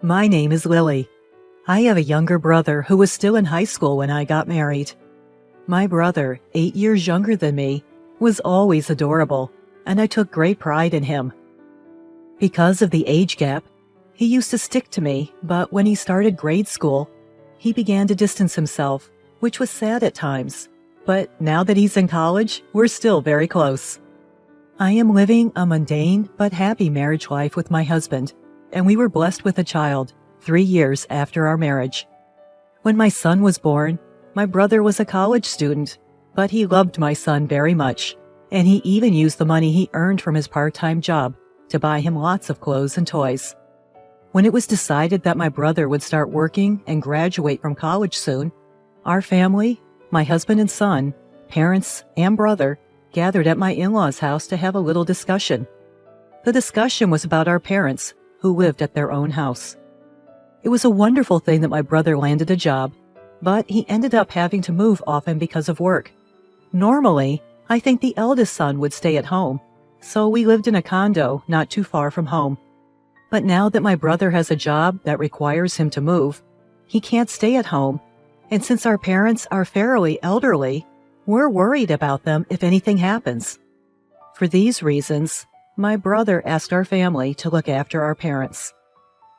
My name is Lily. I have a younger brother who was still in high school when I got married. My brother, 8 years younger than me, was always adorable, and I took great pride in him. Because of the age gap, he used to stick to me, but when he started grade school, he began to distance himself, which was sad at times. But now that he's in college, we're still very close. I am living a mundane but happy marriage life with my husband, and we were blessed with a child 3 years after our marriage. When my son was born, my brother was a college student, but he loved my son very much, and he even used the money he earned from his part-time job to buy him lots of clothes and toys. When it was decided that my brother would start working and graduate from college soon, our family, my husband and son, parents, and brother, gathered at my in-laws' house to have a little discussion. The discussion was about our parents, who lived at their own house. It was a wonderful thing that my brother landed a job, but he ended up having to move often because of work. Normally, I think the eldest son would stay at home, so we lived in a condo not too far from home. But now that my brother has a job that requires him to move, he can't stay at home, and since our parents are fairly elderly, we're worried about them if anything happens. For these reasons, my brother asked our family to look after our parents.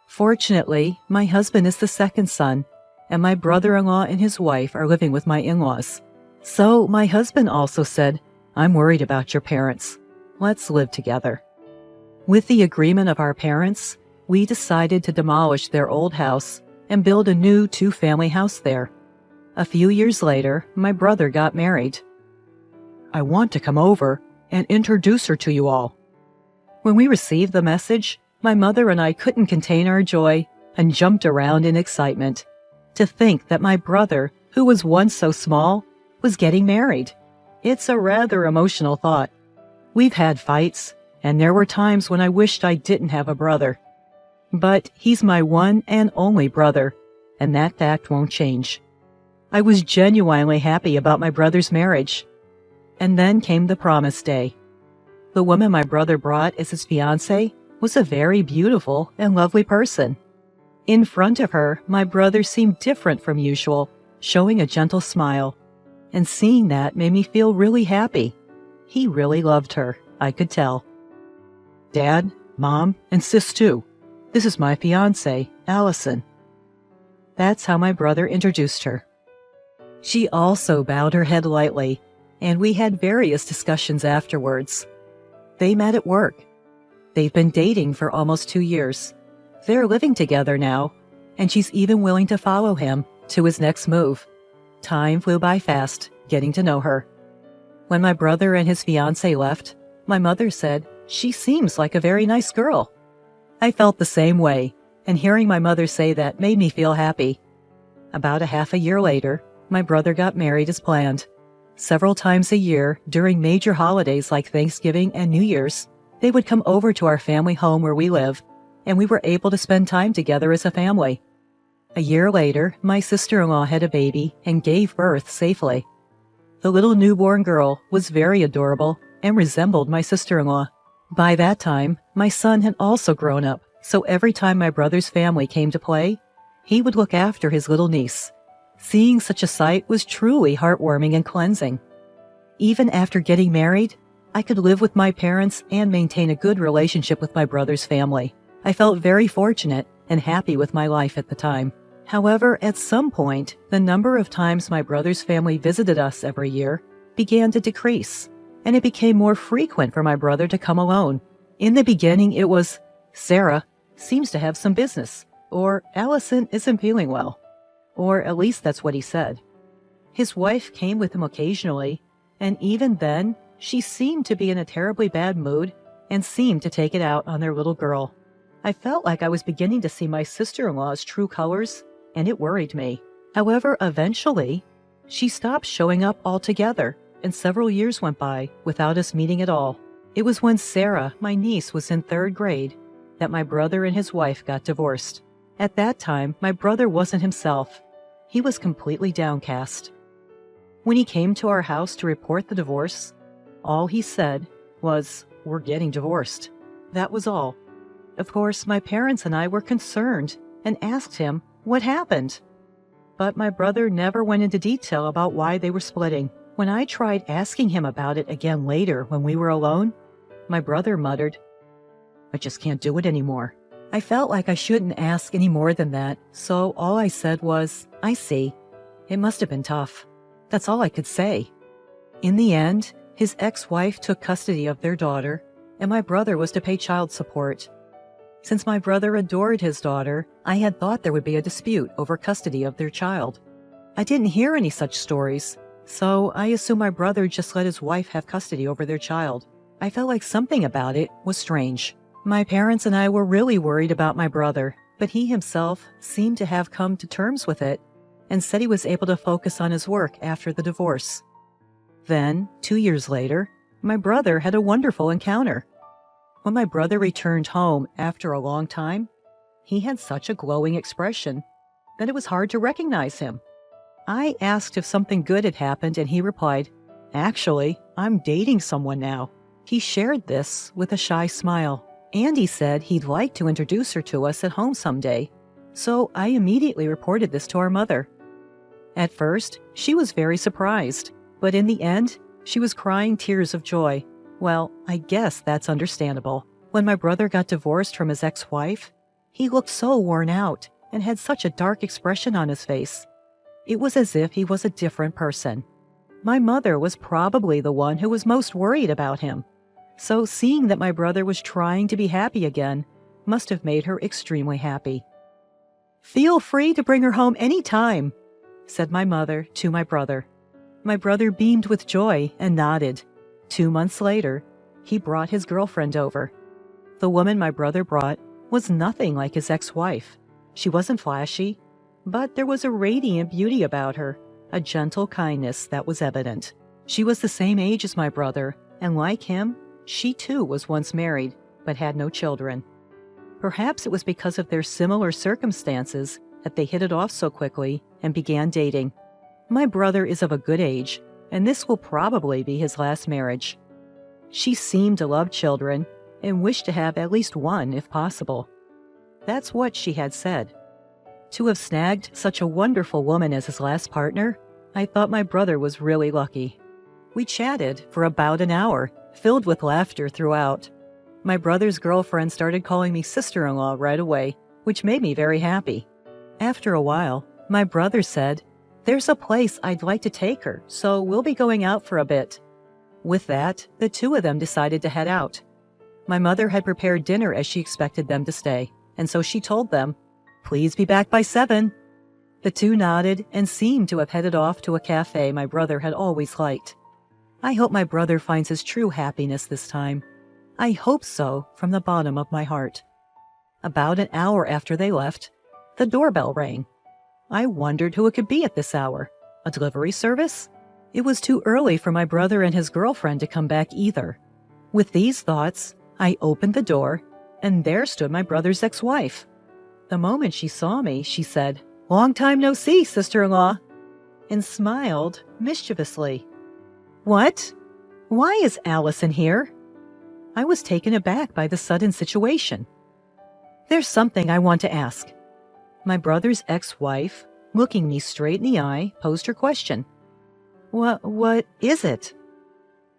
Fortunately, my husband is the second son, and my brother-in-law and his wife are living with my in-laws. So my husband also said, "I'm worried about your parents. Let's live together." With the agreement of our parents, we decided to demolish their old house and build a new 2-family house there. A few years later, my brother got married. "I want to come over and introduce her to you all." When we received the message, my mother and I couldn't contain our joy and jumped around in excitement. To think that my brother, who was once so small, was getting married. It's a rather emotional thought. We've had fights, and there were times when I wished I didn't have a brother. But he's my one and only brother, and that fact won't change. I was genuinely happy about my brother's marriage. And then came the promise day. The woman my brother brought as his fiancée was a very beautiful and lovely person. In front of her, my brother seemed different from usual, showing a gentle smile. And seeing that made me feel really happy. He really loved her, I could tell. "Dad, Mom, and Sis too. This is my fiancée, Allison." That's how my brother introduced her. She also bowed her head lightly, and we had various discussions afterwards. They met at work. They've been dating for almost 2 years. They're living together now, and she's even willing to follow him to his next move. Time flew by fast, getting to know her. When my brother and his fiancée left, my mother said, "She seems like a very nice girl." I felt the same way, and hearing my mother say that made me feel happy. About a half a year later, my brother got married as planned. Several times a year, during major holidays like Thanksgiving and New Year's, they would come over to our family home where we live, and we were able to spend time together as a family. A year later, my sister-in-law had a baby and gave birth safely. The little newborn girl was very adorable and resembled my sister-in-law. By that time, my son had also grown up, so every time my brother's family came to play, he would look after his little niece. Seeing such a sight was truly heartwarming and cleansing. Even after getting married, I could live with my parents and maintain a good relationship with my brother's family. I felt very fortunate and happy with my life at the time. However, at some point, the number of times my brother's family visited us every year began to decrease, and it became more frequent for my brother to come alone. In the beginning, it was, "Sarah seems to have some business," or "Allison isn't feeling well," or at least that's what he said. His wife came with him occasionally, and even then, she seemed to be in a terribly bad mood and seemed to take it out on their little girl. I felt like I was beginning to see my sister-in-law's true colors, and it worried me. However, eventually, she stopped showing up altogether, and several years went by without us meeting at all. It was when Sarah, my niece, was in 3rd grade that my brother and his wife got divorced. At that time, my brother wasn't himself. He was completely downcast. When he came to our house to report the divorce, all he said was, "We're getting divorced." That was all. Of course, my parents and I were concerned and asked him what happened. But my brother never went into detail about why they were splitting. When I tried asking him about it again later when we were alone, my brother muttered, "I just can't do it anymore." I felt like I shouldn't ask any more than that, so all I said was, "I see. It must have been tough." That's all I could say. In the end, his ex-wife took custody of their daughter, and my brother was to pay child support. Since my brother adored his daughter, I had thought there would be a dispute over custody of their child. I didn't hear any such stories, so I assumed my brother just let his wife have custody over their child. I felt like something about it was strange. My parents and I were really worried about my brother, but he himself seemed to have come to terms with it and said he was able to focus on his work after the divorce. Then, 2 years later, my brother had a wonderful encounter. When my brother returned home after a long time, he had such a glowing expression that it was hard to recognize him. I asked if something good had happened, and he replied, "Actually, I'm dating someone now." He shared this with a shy smile, and he said he'd like to introduce her to us at home someday. So I immediately reported this to our mother. At first, she was very surprised, but in the end, she was crying tears of joy. Well, I guess that's understandable. When my brother got divorced from his ex-wife, he looked so worn out and had such a dark expression on his face. It was as if he was a different person. My mother was probably the one who was most worried about him. So seeing that my brother was trying to be happy again must have made her extremely happy. "Feel free to bring her home any time," said my mother to my brother. My brother beamed with joy and nodded. 2 months later, he brought his girlfriend over. The woman my brother brought was nothing like his ex-wife. She wasn't flashy, but there was a radiant beauty about her, a gentle kindness that was evident. She was the same age as my brother, and like him, she too was once married, but had no children. Perhaps it was because of their similar circumstances that they hit it off so quickly and began dating. My brother is of a good age, and this will probably be his last marriage. She seemed to love children and wished to have at least one if possible. That's what she had said. To have snagged such a wonderful woman as his last partner, I thought my brother was really lucky. We chatted for about an hour, filled with laughter throughout. My brother's girlfriend started calling me sister-in-law right away, which made me very happy. After a while, my brother said, "There's a place I'd like to take her, so we'll be going out for a bit." With that, the two of them decided to head out. My mother had prepared dinner as she expected them to stay, and so she told them, "Please be back by 7. The two nodded and seemed to have headed off to a cafe my brother had always liked. I hope my brother finds his true happiness this time. I hope so from the bottom of my heart. About an hour after they left, the doorbell rang. I wondered who it could be at this hour. A delivery service? It was too early for my brother and his girlfriend to come back either. With these thoughts, I opened the door, and there stood my brother's ex-wife. The moment she saw me, she said, "Long time no see, sister-in-law," and smiled mischievously. "What? Why is Allison here?" I was taken aback by the sudden situation. "There's something I want to ask." My brother's ex-wife, looking me straight in the eye, posed her question. What is it?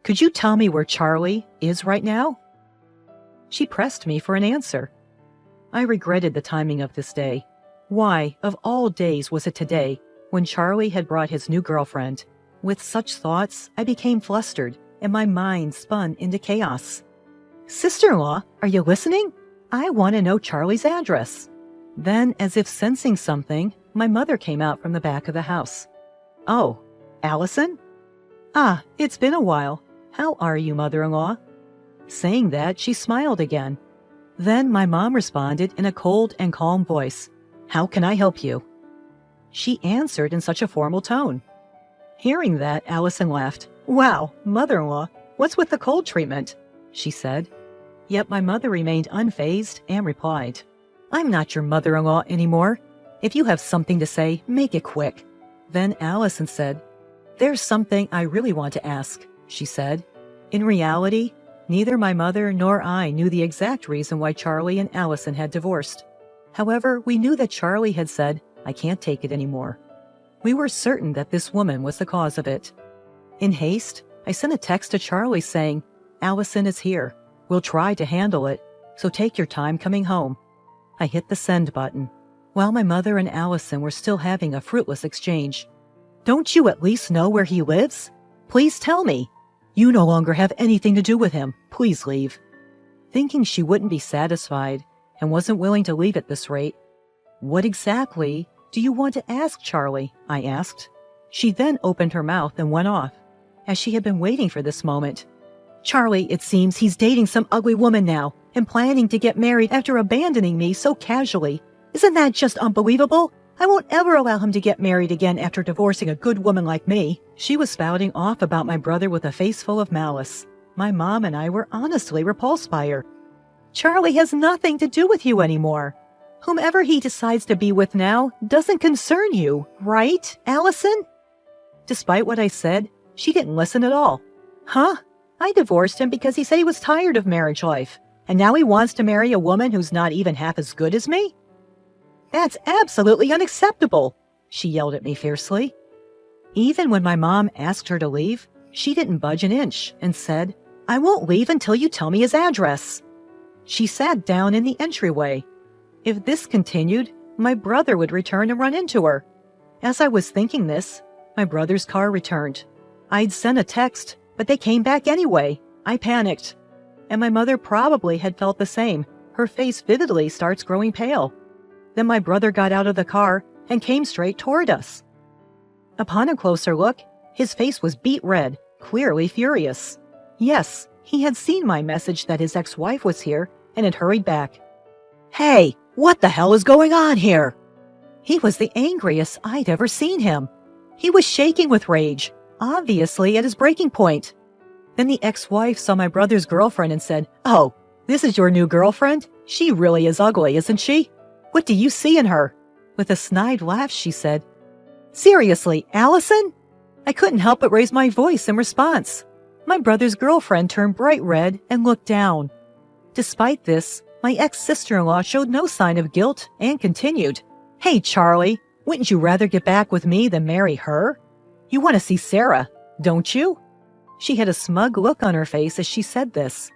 "Could you tell me where Charlie is right now?" She pressed me for an answer. I regretted the timing of this day. Why, of all days, was it today, when Charlie had brought his new girlfriend? With such thoughts, I became flustered, and my mind spun into chaos. "Sister-in-law, are you listening? I want to know Charlie's address." Then, as if sensing something, my mother came out from the back of the house. "Oh, Allison? Ah, it's been a while. How are you, mother-in-law?" Saying that, she smiled again. Then my mom responded in a cold and calm voice, "How can I help you?" She answered in such a formal tone. Hearing that, Allison laughed. "Wow, mother-in-law, what's with the cold treatment?" she said. Yet my mother remained unfazed and replied, "I'm not your mother-in-law anymore. If you have something to say, make it quick." Then Allison said, "There's something I really want to ask," she said. In reality, neither my mother nor I knew the exact reason why Charlie and Allison had divorced. However, we knew that Charlie had said, "I can't take it anymore." We were certain that this woman was the cause of it. In haste, I sent a text to Charlie saying, "Allison is here. We'll try to handle it, so take your time coming home." I hit the send button, while my mother and Allison were still having a fruitless exchange. "Don't you at least know where he lives? Please tell me. You no longer have anything to do with him. Please leave." Thinking she wouldn't be satisfied and wasn't willing to leave at this rate, "What exactly do you want to ask, Charlie?" I asked. She then opened her mouth and went off, as she had been waiting for this moment. "Charlie, it seems he's dating some ugly woman now and planning to get married after abandoning me so casually. Isn't that just unbelievable? I won't ever allow him to get married again after divorcing a good woman like me." She was spouting off about my brother with a face full of malice. My mom and I were honestly repulsed by her. "Charlie has nothing to do with you anymore. Whomever he decides to be with now doesn't concern you, right, Allison?" Despite what I said, she didn't listen at all. "Huh? I divorced him because he said he was tired of marriage life, and now he wants to marry a woman who's not even half as good as me? That's absolutely unacceptable," she yelled at me fiercely. Even when my mom asked her to leave, she didn't budge an inch and said, "I won't leave until you tell me his address." She sat down in the entryway. If this continued, my brother would return and run into her. As I was thinking this, my brother's car returned. I'd sent a text, but they came back anyway. I panicked. And my mother probably had felt the same. Her face vividly starts growing pale. Then my brother got out of the car and came straight toward us. Upon a closer look, his face was beet red, clearly furious. Yes, he had seen my message that his ex-wife was here and had hurried back. "Hey, what the hell is going on here?" He was the angriest I'd ever seen him. He was shaking with rage, obviously at his breaking point. Then the ex-wife saw my brother's girlfriend and said, "Oh, this is your new girlfriend? She really is ugly, isn't she? What do you see in her?" With a snide laugh, she said, "Seriously, Allison?" I couldn't help but raise my voice in response. My brother's girlfriend turned bright red and looked down. Despite this, my ex-sister-in-law showed no sign of guilt and continued, "Hey, Charlie, wouldn't you rather get back with me than marry her? You want to see Sarah, don't you?" She had a smug look on her face as she said this.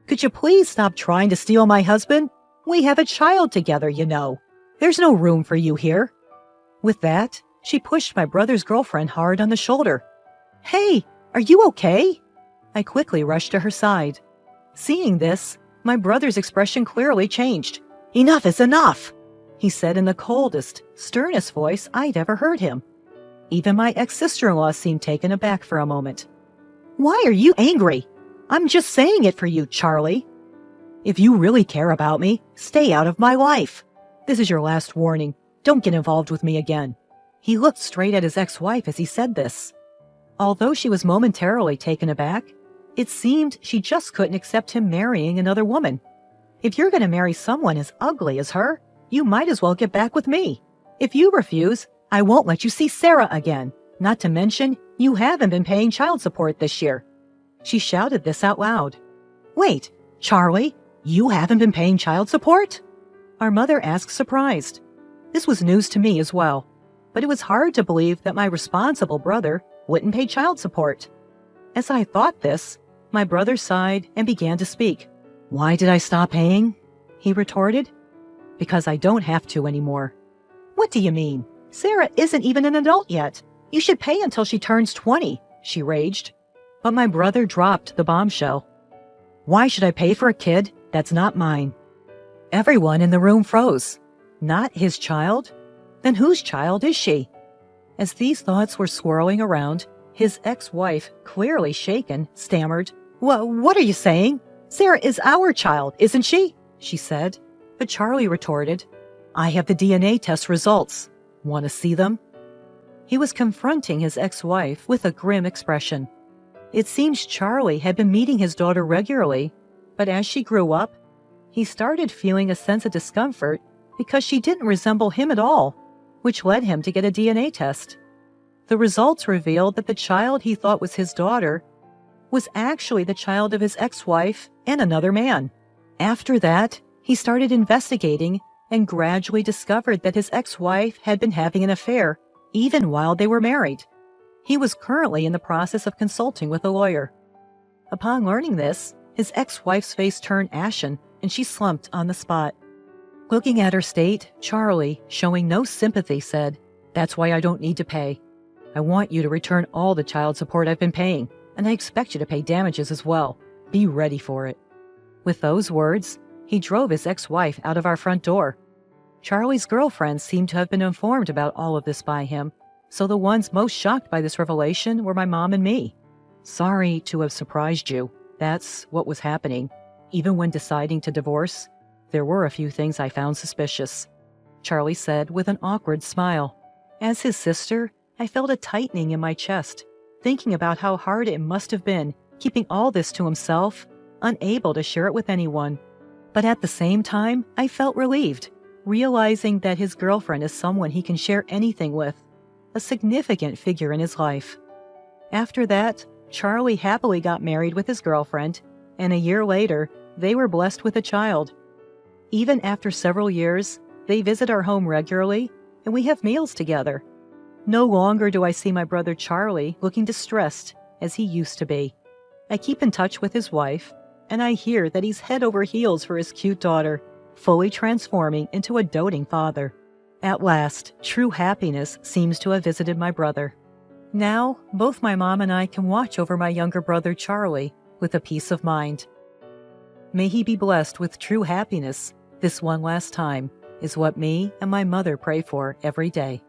"Could you please stop trying to steal my husband? We have a child together, you know. There's no room for you here." With that, she pushed my brother's girlfriend hard on the shoulder. "Hey, are you okay?" I quickly rushed to her side. Seeing this, my brother's expression clearly changed. "Enough is enough," he said in the coldest, sternest voice I'd ever heard him. Even my ex-sister-in-law seemed taken aback for a moment. "Why are you angry? I'm just saying it for you, Charlie. If you really care about me, stay out of my life. This is your last warning. Don't get involved with me again." He looked straight at his ex-wife as he said this. Although she was momentarily taken aback, it seemed she just couldn't accept him marrying another woman. "If you're going to marry someone as ugly as her, you might as well get back with me. If you refuse, I won't let you see Sarah again. Not to mention, you haven't been paying child support this year." She shouted this out loud. "Wait, Charlie, you haven't been paying child support?" Our mother asked, surprised. This was news to me as well, but it was hard to believe that my responsible brother wouldn't pay child support. As I thought this, my brother sighed and began to speak. "Why did I stop paying?" he retorted. "Because I don't have to anymore." "What do you mean? Sarah isn't even an adult yet. You should pay until she turns 20, she raged. But my brother dropped the bombshell. "Why should I pay for a kid that's not mine?" Everyone in the room froze. Not his child? Then whose child is she? As these thoughts were swirling around, his ex-wife, clearly shaken, stammered, What are you saying? Sarah is our child, isn't she?" she said. But Charlie retorted, "I have the DNA test results. Want to see them?" He was confronting his ex-wife with a grim expression. It seems Charlie had been meeting his daughter regularly, but as she grew up, he started feeling a sense of discomfort because she didn't resemble him at all, which led him to get a DNA test. The results revealed that the child he thought was his daughter was actually the child of his ex-wife and another man. After that, he started investigating and gradually discovered that his ex-wife had been having an affair even while they were married. He was currently in the process of consulting with a lawyer. Upon learning this, his ex-wife's face turned ashen and she slumped on the spot. Looking at her state, Charlie, showing no sympathy, said, "That's why I don't need to pay. I want you to return all the child support I've been paying, and I expect you to pay damages as well. Be ready for it." With those words, he drove his ex-wife out of our front door. Charlie's girlfriends seemed to have been informed about all of this by him, so the ones most shocked by this revelation were my mom and me. "Sorry to have surprised you. That's what was happening. Even when deciding to divorce, there were a few things I found suspicious," Charlie said with an awkward smile. As his sister, I felt a tightening in my chest, thinking about how hard it must have been keeping all this to himself, unable to share it with anyone. But at the same time, I felt relieved, realizing that his girlfriend is someone he can share anything with, a significant figure in his life. After that, Charlie happily got married with his girlfriend, and a year later, they were blessed with a child. Even after several years, they visit our home regularly, and we have meals together. No longer do I see my brother Charlie looking distressed as he used to be. I keep in touch with his wife, and I hear that he's head over heels for his cute daughter, fully transforming into a doting father. At last, true happiness seems to have visited my brother. Now, both my mom and I can watch over my younger brother Charlie with a peace of mind. May he be blessed with true happiness this one last time, is what me and my mother pray for every day.